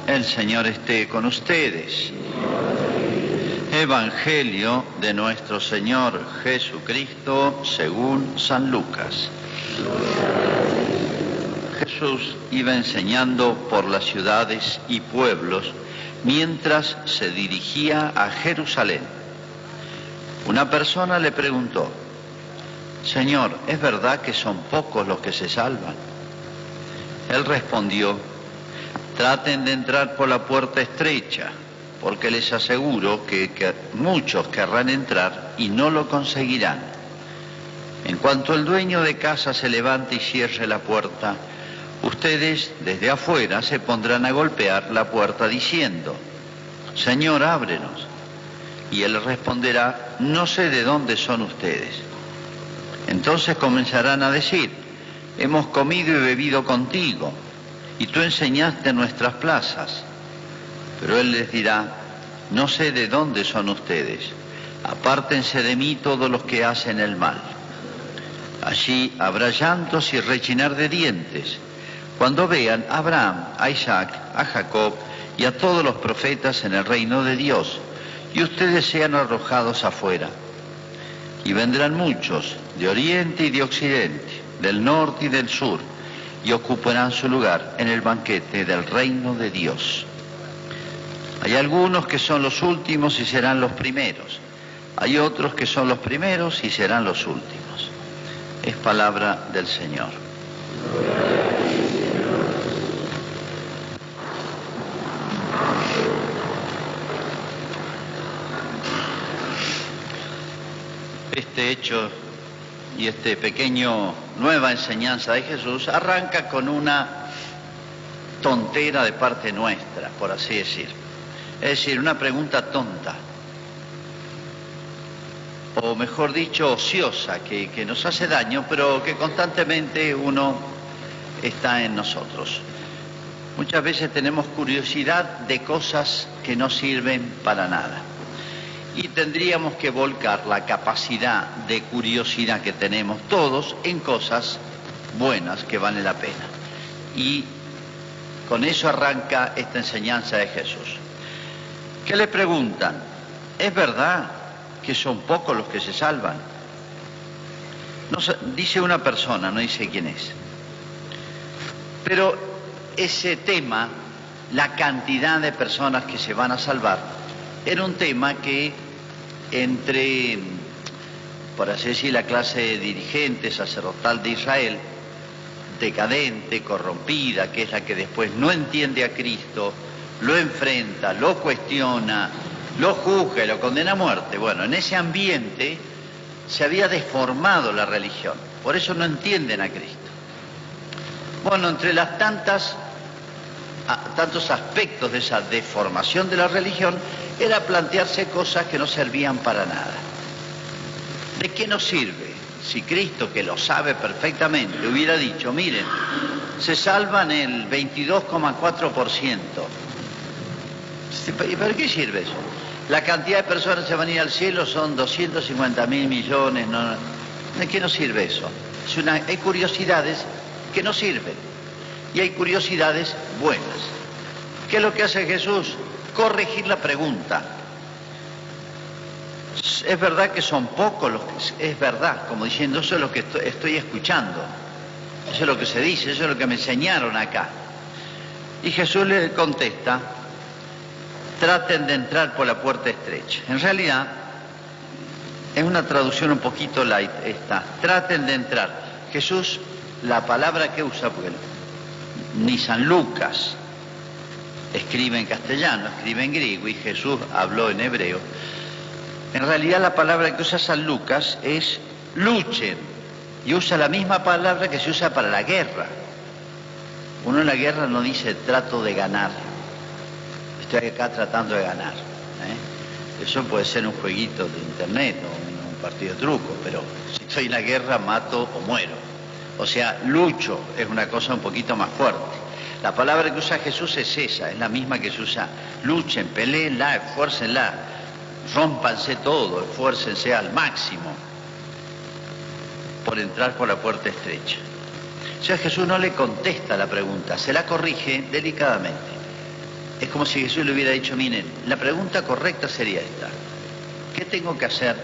El Señor esté con ustedes. Evangelio de nuestro Señor Jesucristo según San Lucas. Jesús iba enseñando por las ciudades y pueblos mientras se dirigía a Jerusalén. Una persona le preguntó: Señor, ¿es verdad que son pocos los que se salvan? Él respondió: traten de entrar por la puerta estrecha, porque les aseguro que muchos querrán entrar y no lo conseguirán. En cuanto el dueño de casa se levante y cierre la puerta, ustedes desde afuera se pondrán a golpear la puerta diciendo: Señor, ábrenos. Y él responderá: no sé de dónde son ustedes. Entonces comenzarán a decir: hemos comido y bebido contigo, y tú enseñaste en nuestras plazas. Pero él les dirá: no sé de dónde son ustedes, apártense de mí todos los que hacen el mal. Allí habrá llantos y rechinar de dientes, cuando vean a Abraham, a Isaac, a Jacob y a todos los profetas en el reino de Dios, y ustedes sean arrojados afuera. Y vendrán muchos, de oriente y de occidente, del norte y del sur, y ocuparán su lugar en el banquete del reino de Dios. Hay algunos que son los últimos y serán los primeros. Hay otros que son los primeros y serán los últimos. Es palabra del Señor. Este hecho y nueva enseñanza de Jesús arranca con una tontera de parte nuestra, por así decir. Es decir, una pregunta tonta, o mejor dicho, ociosa, que nos hace daño, pero que constantemente uno está en nosotros. Muchas veces tenemos curiosidad de cosas que no sirven para nada. Y tendríamos que volcar la capacidad de curiosidad que tenemos todos en cosas buenas que valen la pena. Y con eso arranca esta enseñanza de Jesús. ¿Qué le preguntan? ¿Es verdad que son pocos los que se salvan? No, dice una persona, no dice quién es. Pero ese tema, la cantidad de personas que se van a salvar, era un tema que entre, por así decir, la clase dirigente sacerdotal de Israel, decadente, corrompida, que es la que después no entiende a Cristo, lo enfrenta, lo cuestiona, lo juzga y lo condena a muerte. Bueno, en ese ambiente se había deformado la religión, por eso no entienden a Cristo. Bueno, entre las tantos aspectos de esa deformación de la religión era plantearse cosas que no servían para nada. ¿De qué nos sirve si Cristo, que lo sabe perfectamente, hubiera dicho: miren, se salvan el 22,4%? ¿Para qué sirve eso? La cantidad de personas que se van a ir al cielo son 250.000 millones. No, ¿de qué nos sirve eso? Hay curiosidades que no sirven y hay curiosidades buenas. ¿Qué es lo que hace Jesús? Corregir la pregunta. Es verdad que son pocos los que... Es verdad, como diciendo, eso es lo que estoy escuchando. Eso es lo que se dice, eso es lo que me enseñaron acá. Y Jesús le contesta: traten de entrar por la puerta estrecha. En realidad, es una traducción un poquito light esta. Traten de entrar. Jesús, la palabra que usa, porque ni San Lucas escribe en castellano, escribe en griego, y Jesús habló en hebreo. En realidad la palabra que usa San Lucas es luchen, y usa la misma palabra que se usa para la guerra. Uno en la guerra no dice trato de ganar, estoy acá tratando de ganar. Eso puede ser un jueguito de internet o un partido de truco, pero si estoy en la guerra mato o muero. O sea, lucho es una cosa un poquito más fuerte. La palabra que usa Jesús es esa, es la misma que se usa: luchen, peleenla, esfuércenla, rómpanse todo, esfuércense al máximo por entrar por la puerta estrecha. O sea, Jesús no le contesta la pregunta, se la corrige delicadamente. Es como si Jesús le hubiera dicho, miren, la pregunta correcta sería esta: ¿qué tengo que hacer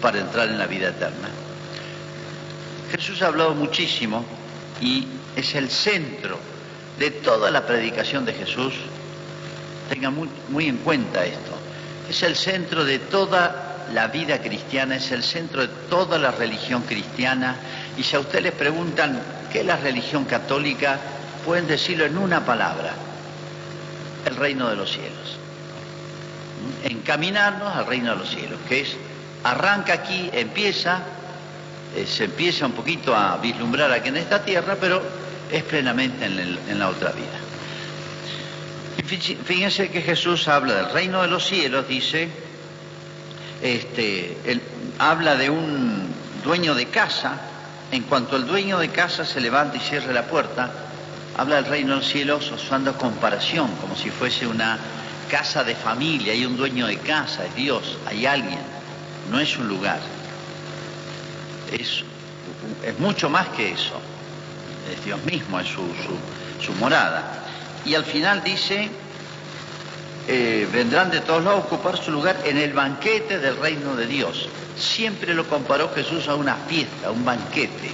para entrar en la vida eterna? Jesús ha hablado muchísimo y es el centro de toda la predicación de Jesús. Tengan muy en cuenta esto. Es el centro de toda la vida cristiana, es el centro de toda la religión cristiana. Y si a ustedes les preguntan qué es la religión católica, pueden decirlo en una palabra: el reino de los cielos. Encaminarnos al reino de los cielos, que es, arranca aquí, se empieza un poquito a vislumbrar aquí en esta tierra, pero es plenamente en la otra vida. Y fíjense que Jesús habla del reino de los cielos, dice, él habla de un dueño de casa. En cuanto el dueño de casa se levanta y cierra la puerta, habla del reino de los cielos usando comparación, como si fuese una casa de familia. Hay un dueño de casa, es Dios, hay alguien, no es un lugar. Es mucho más que eso. Es Dios mismo, es su morada. Y al final dice, vendrán de todos lados a ocupar su lugar en el banquete del reino de Dios. Siempre lo comparó Jesús a una fiesta, a un banquete,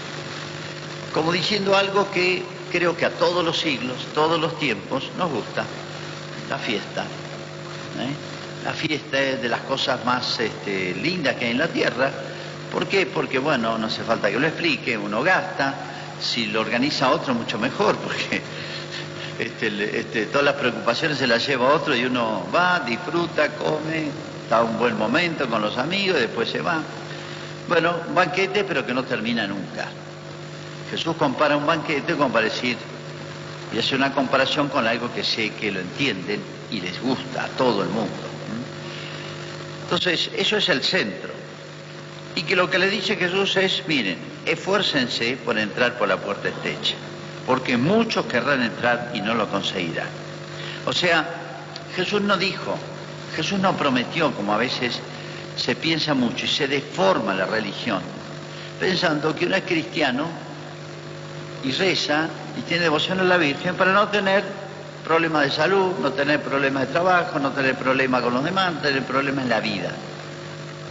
como diciendo algo que creo que a todos los siglos, todos los tiempos nos gusta: la fiesta. La fiesta es de las cosas más lindas que hay en la tierra. ¿Por qué? Porque, bueno, no hace falta que lo explique, uno gasta. Si lo organiza otro, mucho mejor, porque todas las preocupaciones se las lleva otro y uno va, disfruta, come, está un buen momento con los amigos y después se va. Bueno, un banquete, pero que no termina nunca. Jesús compara un banquete como para decir, y hace una comparación con algo que sé que lo entienden y les gusta a todo el mundo. Entonces, eso es el centro. Y que lo que le dice Jesús es, miren, esfuércense por entrar por la puerta estrecha, porque muchos querrán entrar y no lo conseguirán. O sea, Jesús no prometió, como a veces se piensa mucho y se deforma la religión, pensando que uno es cristiano y reza y tiene devoción a la Virgen para no tener problemas de salud, no tener problemas de trabajo, no tener problemas con los demás, no tener problemas en la vida.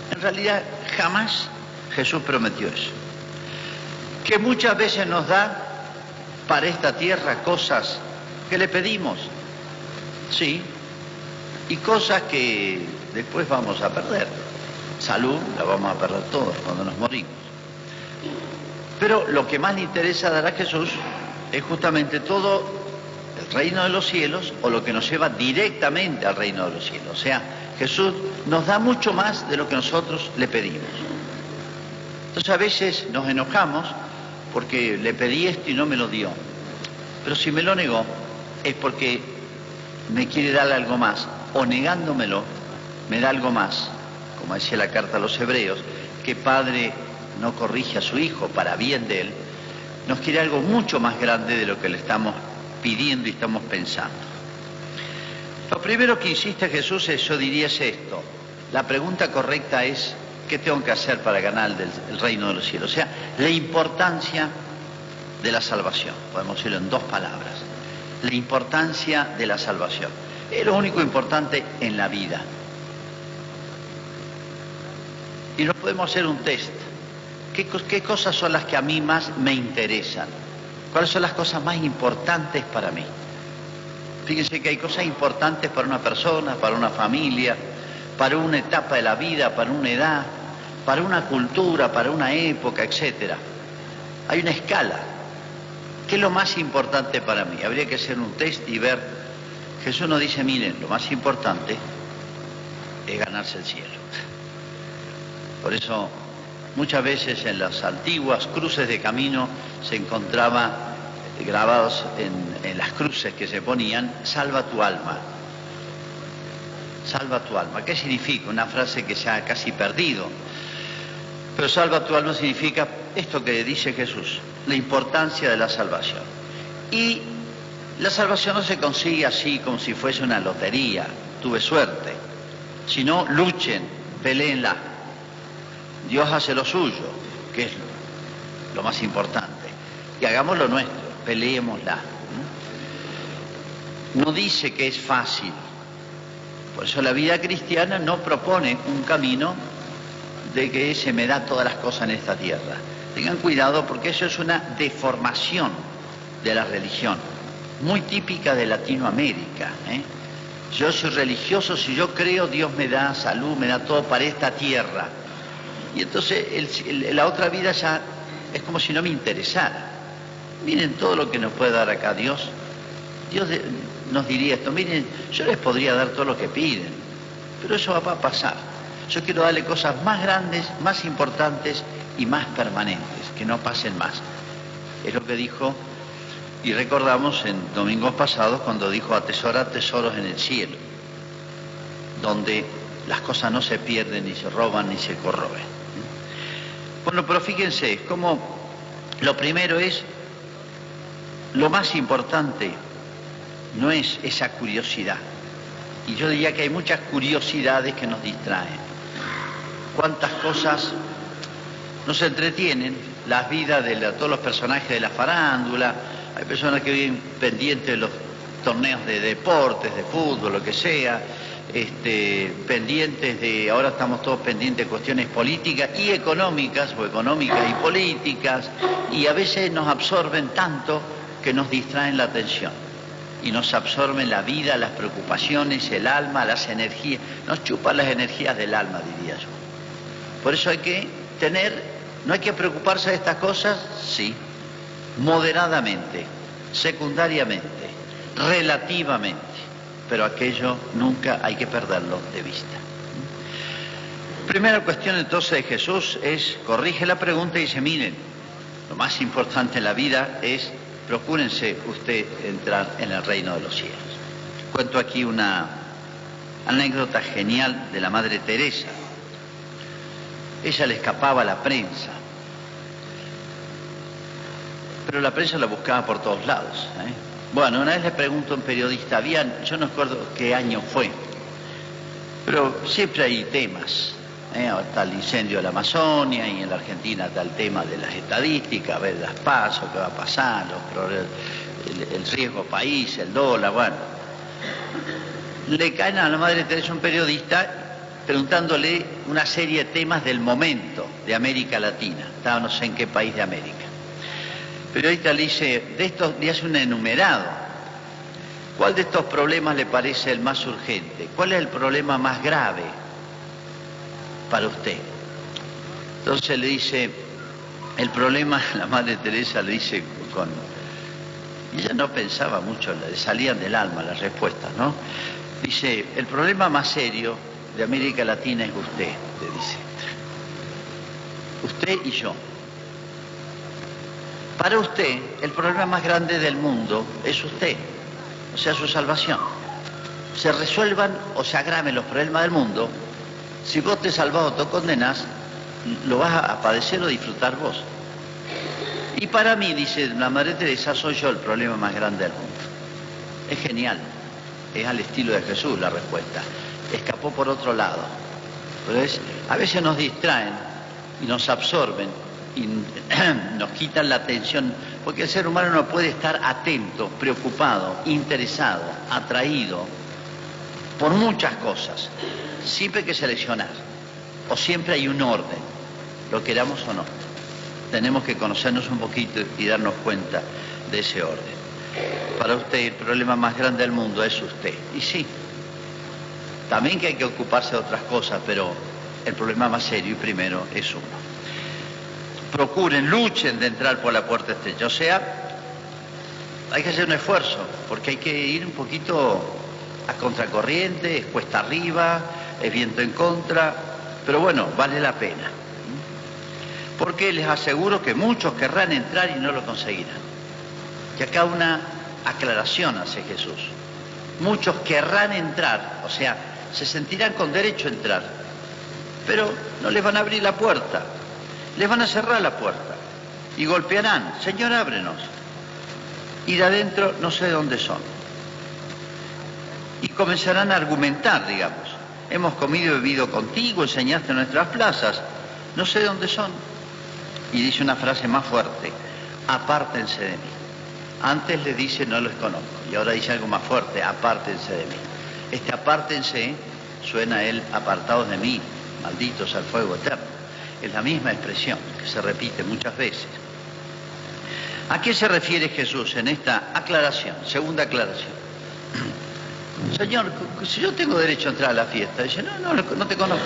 En realidad, jamás Jesús prometió eso. Que muchas veces nos da para esta tierra cosas que le pedimos, sí, y cosas que después vamos a perder. Salud la vamos a perder todos cuando nos morimos. Pero lo que más le interesa dar a Jesús es justamente todo el reino de los cielos, o lo que nos lleva directamente al reino de los cielos. O sea, Jesús nos da mucho más de lo que nosotros le pedimos. Entonces a veces nos enojamos porque le pedí esto y no me lo dio. Pero si me lo negó es porque me quiere dar algo más, o negándomelo me da algo más. Como decía la carta a los Hebreos, que padre no corrige a su hijo para bien de él, nos quiere algo mucho más grande de lo que le estamos pidiendo y estamos pensando. Lo primero que insiste Jesús, yo diría, es esto: la pregunta correcta es, ¿qué tengo que hacer para ganar el reino de los cielos? O sea, la importancia de la salvación, podemos decirlo en dos palabras: la importancia de la salvación. Es lo único importante en la vida. Y nos podemos hacer un test. ¿Qué cosas son las que a mí más me interesan? ¿Cuáles son las cosas más importantes para mí? Fíjense que hay cosas importantes para una persona, para una familia, para una etapa de la vida, para una edad, para una cultura, para una época, etc. Hay una escala. ¿Qué es lo más importante para mí? Habría que hacer un test y ver. Jesús nos dice, miren, lo más importante es ganarse el cielo. Por eso, muchas veces en las antiguas cruces de camino se encontraba grabados en las cruces que se ponían, salva tu alma. Salva tu alma. ¿Qué significa? Una frase que se ha casi perdido. Pero salva tu alma significa esto que dice Jesús, la importancia de la salvación. Y la salvación no se consigue así como si fuese una lotería, tuve suerte, sino luchen, peleenla. Dios hace lo suyo, que es lo más importante, y hagamos lo nuestro, peleémosla. no dice que es fácil. Por eso la vida cristiana no propone un camino de que se me da todas las cosas en esta tierra. Tengan cuidado porque eso es una deformación de la religión, muy típica de Latinoamérica, ¿eh? Yo soy religioso, si yo creo, Dios me da salud, me da todo para esta tierra. Y entonces la otra vida ya es como si no me interesara. Miren todo lo que nos puede dar acá Dios. Dios nos diría esto, miren, yo les podría dar todo lo que piden, pero eso va a pasar. Yo quiero darle cosas más grandes, más importantes y más permanentes, que no pasen más. Es lo que dijo, y recordamos en domingos pasados cuando dijo atesora tesoros en el cielo, donde las cosas no se pierden, ni se roban, ni se corroen. Bueno, pero fíjense, es como lo primero es, lo más importante no es esa curiosidad. Y yo diría que hay muchas curiosidades que nos distraen. Cuántas cosas nos entretienen, las vidas de todos los personajes de la farándula. Hay personas que viven pendientes de los torneos de deportes, de fútbol, lo que sea, pendientes de, ahora estamos todos pendientes de cuestiones políticas y económicas, o económicas y políticas, y a veces nos absorben tanto que nos distraen la atención. Y nos absorben la vida, las preocupaciones, el alma, las energías, nos chupan las energías del alma, diría yo. Por eso hay que no hay que preocuparse de estas cosas, sí, moderadamente, secundariamente, relativamente, pero aquello nunca hay que perderlo de vista. Primera cuestión entonces de Jesús es, corrige la pregunta y dice, miren, lo más importante en la vida es, procúrense usted entrar en el reino de los cielos. Cuento aquí una anécdota genial de la Madre Teresa. Ella le escapaba a la prensa, pero la prensa la buscaba por todos lados, ¿eh? Bueno, una vez le pregunto a un periodista, yo no recuerdo qué año fue, pero siempre hay temas, está el incendio de la Amazonia y en la Argentina está el tema de las estadísticas, a ver las PASO, qué va a pasar, el riesgo país, el dólar, bueno. Le caen a la Madre Teresa un periodista preguntándole una serie de temas del momento de América Latina, estaba no sé en qué país de América. El periodista le dice, le hace un enumerado. ¿Cuál de estos problemas le parece el más urgente? ¿Cuál es el problema más grave para usted? Entonces le dice, el problema, la Madre Teresa le dice y ella no pensaba mucho, le salían del alma las respuestas, ¿no? Dice, el problema más serio de América Latina es usted, le dice. Usted y yo. Para usted, el problema más grande del mundo es usted, o sea, su salvación. Se resuelvan o se agraven los problemas del mundo, si vos te salvás o te condenás, lo vas a padecer o disfrutar vos. Y para mí, dice la Madre Teresa, soy yo el problema más grande del mundo. Es genial, es al estilo de Jesús la respuesta. Escapó por otro lado. Pero a veces nos distraen y nos absorben y nos quitan la atención, porque el ser humano no puede estar atento, preocupado, interesado, atraído por muchas cosas. Siempre hay que seleccionar, o siempre hay un orden, lo queramos o no. Tenemos que conocernos un poquito y darnos cuenta de ese orden. Para usted el problema más grande del mundo es usted, y sí, también que hay que ocuparse de otras cosas, pero el problema más serio y primero es uno. Procuren, luchen de entrar por la puerta estrecha, o sea, hay que hacer un esfuerzo, porque hay que ir un poquito a contracorriente, es cuesta arriba, es viento en contra, pero bueno, vale la pena. Porque les aseguro que muchos querrán entrar y no lo conseguirán. Y acá una aclaración hace Jesús. Muchos querrán entrar, o sea, se sentirán con derecho a entrar, pero no les van a abrir la puerta, les van a cerrar la puerta y golpearán, Señor, ábrenos. Y de adentro no sé dónde son. Y comenzarán a argumentar, digamos, hemos comido y bebido contigo, enseñaste en nuestras plazas, no sé dónde son. Y dice una frase más fuerte, apártense de mí. Antes les dice, no los conozco. Y ahora dice algo más fuerte, apártense de mí. Este apártense suena a él, apartados de mí, malditos al fuego eterno. Es la misma expresión que se repite muchas veces. ¿A qué se refiere Jesús en esta aclaración, segunda aclaración? Señor, si yo tengo derecho a entrar a la fiesta, dice, no te conozco.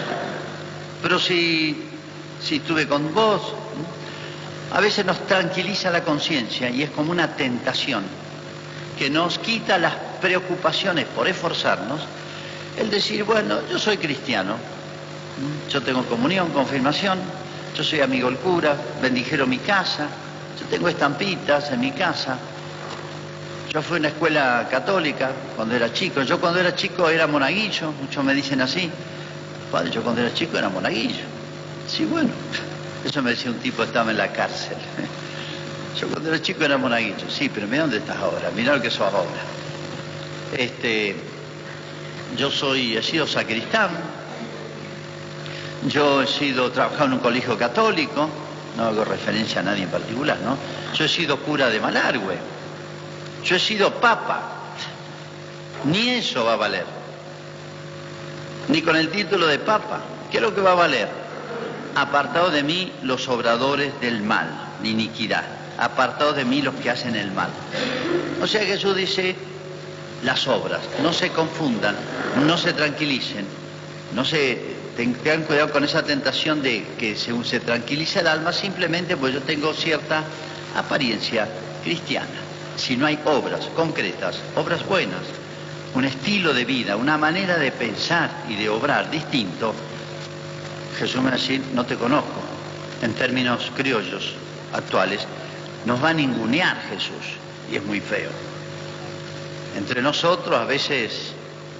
Pero si estuve con vos, a veces nos tranquiliza la conciencia y es como una tentación que nos quita las preocupaciones por esforzarnos, el decir, bueno, yo soy cristiano, yo tengo comunión, confirmación, yo soy amigo del cura, bendijeron mi casa, yo tengo estampitas en mi casa, yo fui a una escuela católica cuando era chico, yo cuando era chico era monaguillo, muchos me dicen así, padre, yo cuando era chico era monaguillo. Sí, bueno, eso me decía un tipo que estaba en la cárcel. Yo cuando era chico era monaguillo, sí, pero mira dónde estás ahora, mira lo que sos ahora. Yo he sido sacristán, yo he trabajado en un colegio católico, no hago referencia a nadie en particular, ¿no? Yo he sido cura de Malargüe, yo he sido papa, ni eso va a valer, ni con el título de papa. ¿Qué es lo que va a valer? Apartados de mí los obradores del mal, la iniquidad, apartados de mí los que hacen el mal. O sea, Jesús dice, las obras, no se confundan, no se tranquilicen, tengan cuidado con esa tentación de que según se tranquiliza el alma simplemente pues yo tengo cierta apariencia cristiana. Si no hay obras concretas, obras buenas, un estilo de vida, una manera de pensar y de obrar distinto, Jesús me va a decir, no te conozco. En términos criollos actuales, nos va a ningunear Jesús, y es muy feo. Entre nosotros a veces,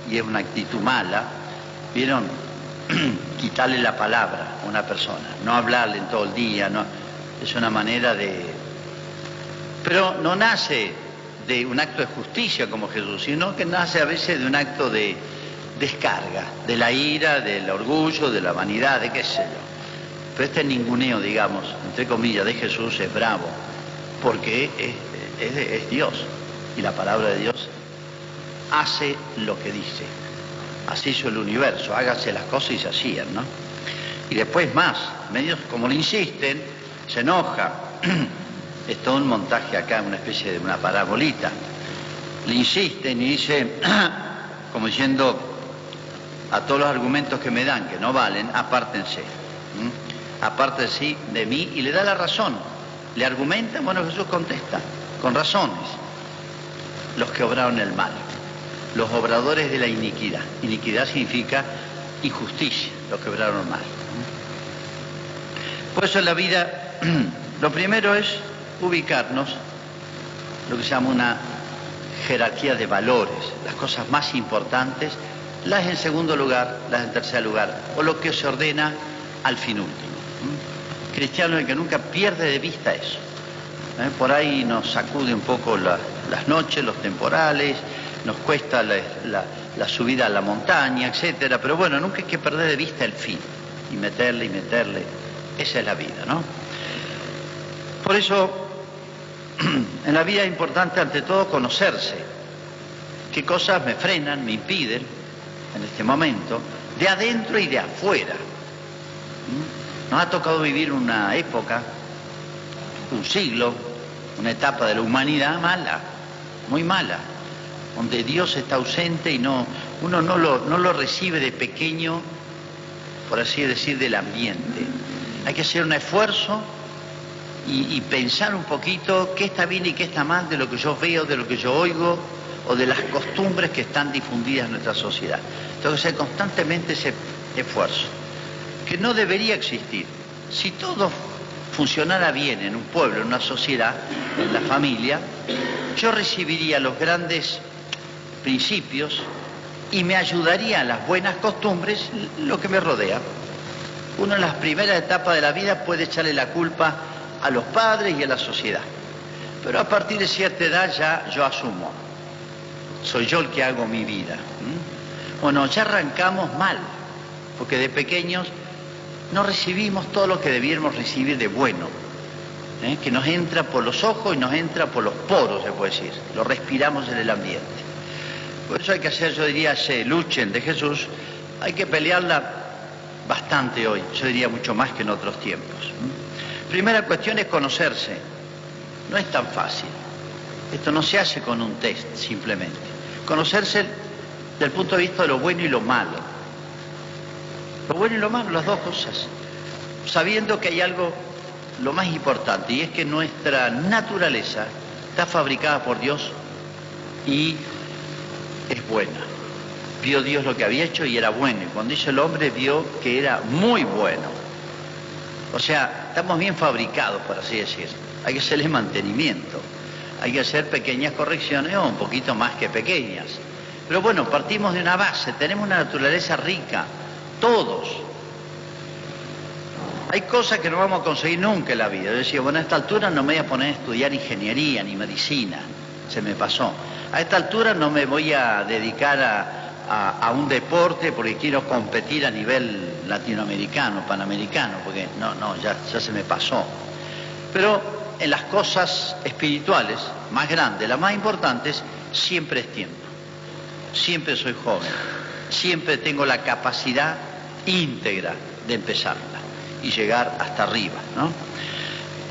y es una actitud mala, ¿vieron? Quitarle la palabra a una persona, no hablarle en todo el día, no, es una manera de... Pero no nace de un acto de justicia como Jesús, sino que nace a veces de un acto de descarga, de la ira, del orgullo, de la vanidad, de qué sé yo. Pero este ninguneo, digamos, entre comillas, de Jesús es bravo, porque es Dios, y la palabra de Dios hace lo que dice. Así hizo el universo, hágase las cosas y se hacían, ¿no? Y después más, medios como le insisten, se enoja. Es todo un montaje acá, una especie de una parabolita. Le insisten y dice, como diciendo, a todos los argumentos que me dan, que no valen, apártense. Apártense de mí, y le da la razón. Le argumenta, bueno, Jesús contesta, con razones. Los que obraron el mal, los obradores de la iniquidad. Iniquidad significa injusticia, los que obraron mal. Por eso en la vida, lo primero es ubicarnos, lo que se llama una jerarquía de valores, las cosas más importantes, las en segundo lugar, las en tercer lugar, o lo que se ordena al fin último. Cristiano es el que nunca pierde de vista eso. Por ahí nos sacude un poco las noches, los temporales, nos cuesta la subida a la montaña, etcétera, pero bueno, nunca hay que perder de vista el fin, y meterle, esa es la vida, ¿no? Por eso, en la vida es importante ante todo conocerse, qué cosas me frenan, me impiden, en este momento, de adentro y de afuera. Nos ha tocado vivir una época, un siglo, una etapa de la humanidad mala, muy mala, donde Dios está ausente y uno no lo recibe de pequeño, por así decir, del ambiente. Hay que hacer un esfuerzo y pensar un poquito qué está bien y qué está mal de lo que yo veo, de lo que yo oigo, o de las costumbres que están difundidas en nuestra sociedad. Tengo que hacer constantemente ese esfuerzo, que no debería existir. Si todo funcionara bien en un pueblo, en una sociedad, en la familia, yo recibiría los grandes principios y me ayudaría a las buenas costumbres lo que me rodea. Uno en las primeras etapas de la vida puede echarle la culpa a los padres y a la sociedad, pero a partir de cierta edad ya yo asumo, soy yo el que hago mi vida. Bueno, ya arrancamos mal, porque de pequeños no recibimos todo lo que debiéramos recibir de bueno. que nos entra por los ojos y nos entra por los poros, se puede decir, lo respiramos en el ambiente. Por eso hay que hacer, yo diría, ese luchen de Jesús, hay que pelearla bastante hoy, yo diría mucho más que en otros tiempos. Primera cuestión es conocerse, no es tan fácil, esto no se hace con un test simplemente, conocerse desde el punto de vista de lo bueno y lo malo, las dos cosas, sabiendo que hay algo, lo más importante, y es que nuestra naturaleza está fabricada por Dios y es buena. Vio Dios lo que había hecho y era bueno, y cuando hizo el hombre vio que era muy bueno. O sea, estamos bien fabricados, por así decir. Hay que hacerle mantenimiento, hay que hacer pequeñas correcciones o un poquito más que pequeñas. Pero bueno, partimos de una base, tenemos una naturaleza rica, todos. Hay cosas que no vamos a conseguir nunca en la vida. Yo decía, bueno, a esta altura no me voy a poner a estudiar ingeniería ni medicina, se me pasó. A esta altura no me voy a dedicar a un deporte porque quiero competir a nivel latinoamericano, panamericano, porque ya se me pasó. Pero en las cosas espirituales más grandes, las más importantes, siempre es tiempo. Siempre soy joven, siempre tengo la capacidad íntegra de empezarla y llegar hasta arriba, ¿no?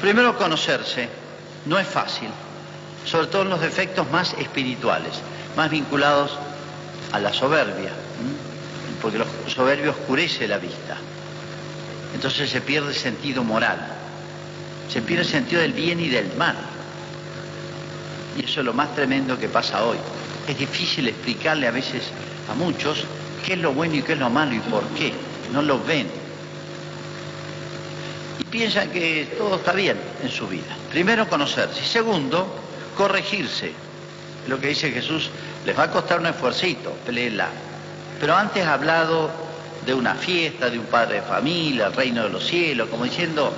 Primero, conocerse no es fácil, sobre todo en los defectos más espirituales, más vinculados a la soberbia, porque lo soberbio oscurece la vista. Entonces se pierde el sentido moral, se pierde el sentido del bien y del mal. Y eso es lo más tremendo que pasa hoy. Es difícil explicarle a veces a muchos qué es lo bueno y qué es lo malo y por qué. No lo ven. Y piensan que todo está bien en su vida. Primero, conocerse. Y segundo, corregirse. Lo que dice Jesús, les va a costar un esfuercito, peléenla. Pero antes ha hablado de una fiesta, de un padre de familia, el reino de los cielos, como diciendo,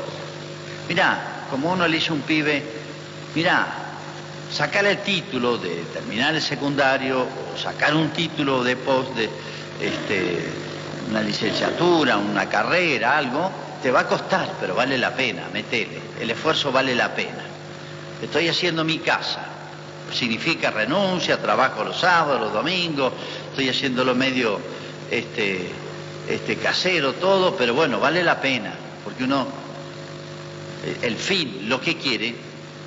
mirá, como uno le dice a un pibe, mirá, sacar el título de terminar el secundario, o sacar un título de una licenciatura, una carrera, algo, te va a costar, pero vale la pena, metele, el esfuerzo vale la pena. Estoy haciendo mi casa, significa renuncia, trabajo los sábados, los domingos, estoy haciéndolo medio casero, todo, pero bueno, vale la pena, porque uno, el fin, lo que quiere,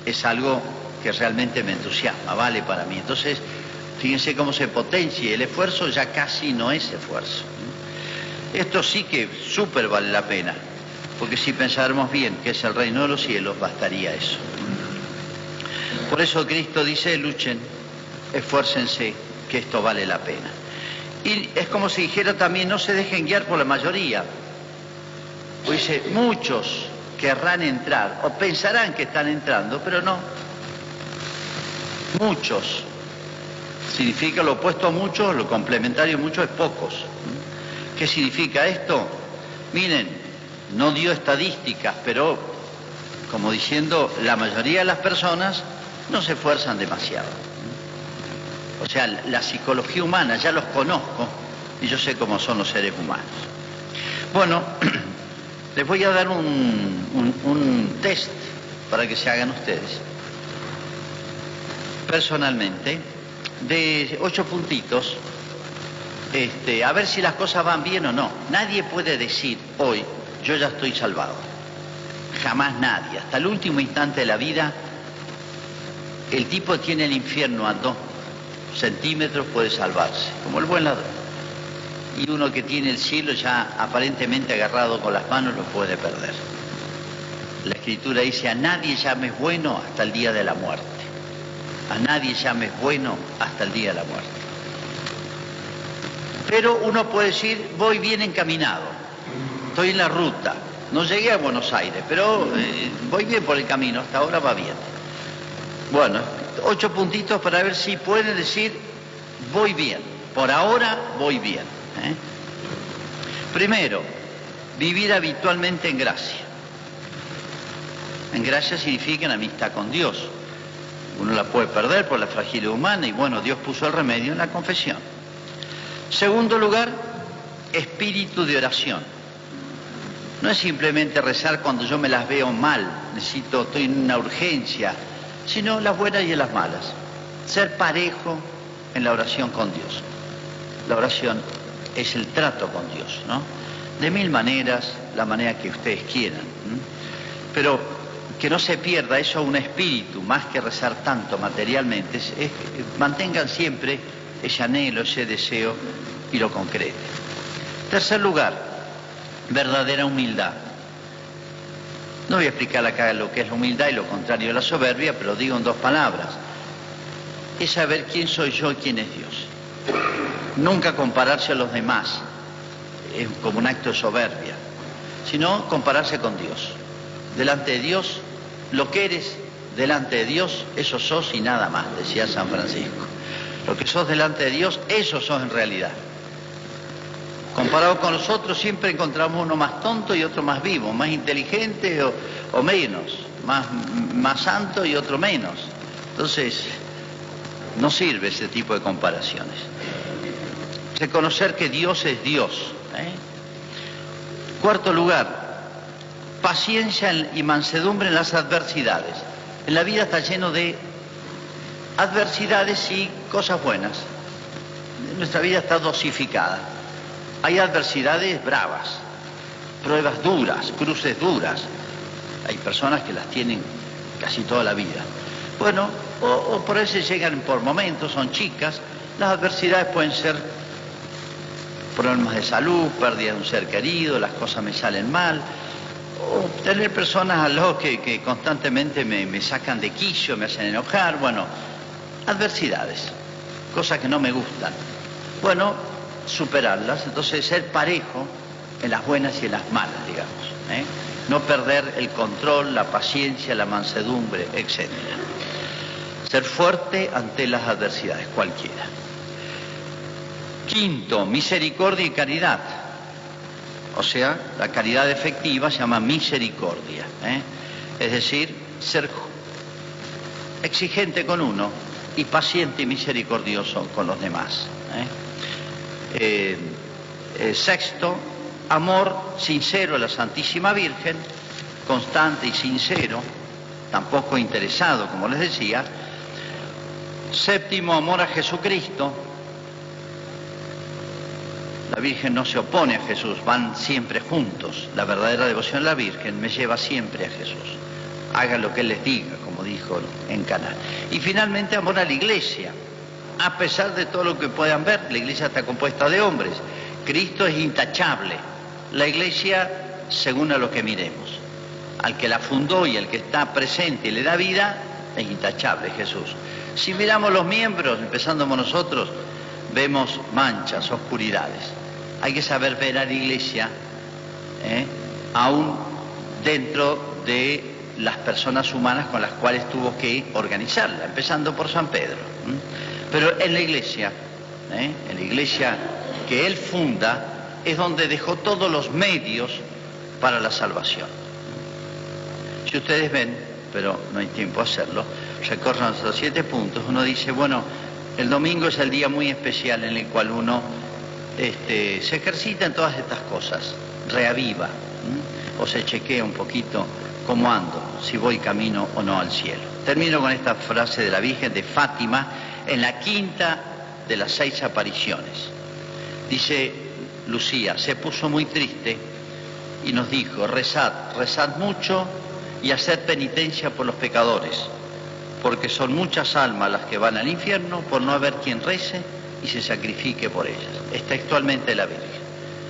es algo que realmente me entusiasma, vale para mí. Entonces, fíjense cómo se potencia, el esfuerzo ya casi no es esfuerzo. Esto sí que súper vale la pena, porque si pensáramos bien que es el reino de los cielos, bastaría eso. Por eso Cristo dice, luchen, esfuércense, que esto vale la pena. Y es como si dijera también, no se dejen guiar por la mayoría. Pues dice, muchos querrán entrar, o pensarán que están entrando, pero no. Muchos. Significa lo opuesto a muchos, lo complementario a muchos es pocos. ¿Qué significa esto? Miren, no dio estadísticas, pero como diciendo, la mayoría de las personas no se esfuerzan demasiado. O sea, la psicología humana, ya los conozco y yo sé cómo son los seres humanos. Bueno, les voy a dar un test para que se hagan ustedes. Personalmente, de 8 puntitos, a ver si las cosas van bien o no. Nadie puede decir hoy, yo ya estoy salvado. Jamás nadie. Hasta el último instante de la vida, el tipo tiene el infierno a 2 centímetros puede salvarse, como el buen ladrón. Y uno que tiene el cielo ya aparentemente agarrado con las manos lo puede perder. La Escritura dice, a nadie llames bueno hasta el día de la muerte. A nadie llames bueno hasta el día de la muerte. Pero uno puede decir, voy bien encaminado, estoy en la ruta, no llegué a Buenos Aires, pero voy bien por el camino, hasta ahora va bien. Bueno, 8 puntitos para ver si pueden decir, voy bien, por ahora voy bien. Primero, vivir habitualmente en gracia. En gracia significa en amistad con Dios. Uno la puede perder por la fragilidad humana y bueno, Dios puso el remedio en la confesión. Segundo lugar, espíritu de oración. No es simplemente rezar cuando yo me las veo mal, estoy en una urgencia, sino las buenas y en las malas. Ser parejo en la oración con Dios. La oración es el trato con Dios, ¿no? De mil maneras, la manera que ustedes quieran. Pero que no se pierda eso, un espíritu, más que rezar tanto materialmente, mantengan siempre ese anhelo, ese deseo y lo concreten. Tercer lugar, verdadera humildad. No voy a explicar acá lo que es la humildad y lo contrario de la soberbia, pero digo en dos palabras. Es saber quién soy yo y quién es Dios. Nunca compararse a los demás, es como un acto de soberbia, sino compararse con Dios. Delante de Dios, lo que eres delante de Dios, eso sos y nada más, decía San Francisco. Lo que sos delante de Dios, eso sos en realidad. Comparado con los otros, siempre encontramos uno más tonto y otro más vivo, más inteligente o menos, más santo y otro menos. Entonces, no sirve ese tipo de comparaciones. Reconocer que Dios es Dios. Cuarto lugar, paciencia y mansedumbre en las adversidades. En la vida está lleno de adversidades y cosas buenas. Nuestra vida está dosificada. Hay adversidades bravas, pruebas duras, cruces duras. Hay personas que las tienen casi toda la vida. Bueno, o por eso llegan por momentos, son chicas. Las adversidades pueden ser problemas de salud, pérdida de un ser querido, las cosas me salen mal, o tener personas al lado que constantemente me sacan de quicio, me hacen enojar. Bueno, adversidades, cosas que no me gustan. Bueno, superarlas, entonces ser parejo en las buenas y en las malas, digamos. No perder el control, la paciencia, la mansedumbre, etc. Ser fuerte ante las adversidades, cualquiera. Quinto, misericordia y caridad. O sea, la caridad efectiva se llama misericordia. Es decir, ser exigente con uno y paciente y misericordioso con los demás. Sexto, amor sincero a la Santísima Virgen, constante y sincero, tampoco interesado, como les decía. Séptimo, amor a Jesucristo. La Virgen no se opone a Jesús, van siempre juntos. La verdadera devoción a la Virgen me lleva siempre a Jesús. Hagan lo que Él les diga, como dijo en Caná. Y finalmente, amor a la Iglesia. A pesar de todo lo que puedan ver, la Iglesia está compuesta de hombres. Cristo es intachable. La Iglesia, según a lo que miremos. Al que la fundó y al que está presente y le da vida, es intachable Jesús. Si miramos los miembros, empezando por nosotros, vemos manchas, oscuridades. Hay que saber ver a la Iglesia, aún dentro de las personas humanas con las cuales tuvo que organizarla, empezando por San Pedro. Pero en la Iglesia que él funda, es donde dejó todos los medios para la salvación. Si ustedes ven, pero no hay tiempo a hacerlo, recorran los 7 puntos, uno dice, bueno, el domingo es el día muy especial en el cual uno se ejercita en todas estas cosas, reaviva, o se chequea un poquito cómo ando, si voy camino o no al cielo. Termino con esta frase de la Virgen de Fátima, en la quinta de las 6 apariciones. Dice Lucía, se puso muy triste y nos dijo, rezad mucho y haced penitencia por los pecadores, porque son muchas almas las que van al infierno por no haber quien rece y se sacrifique por ellas. Es textualmente la Virgen.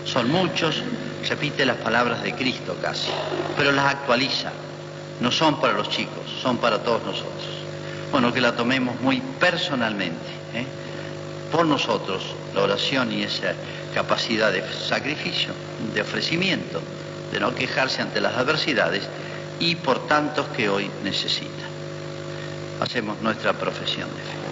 Son muchos, repite las palabras de Cristo casi, pero las actualiza. No son para los chicos, son para todos nosotros. Bueno, que la tomemos muy personalmente, por nosotros, la oración y esa capacidad de sacrificio, de ofrecimiento, de no quejarse ante las adversidades y por tantos que hoy necesitan. Hacemos nuestra profesión de fe.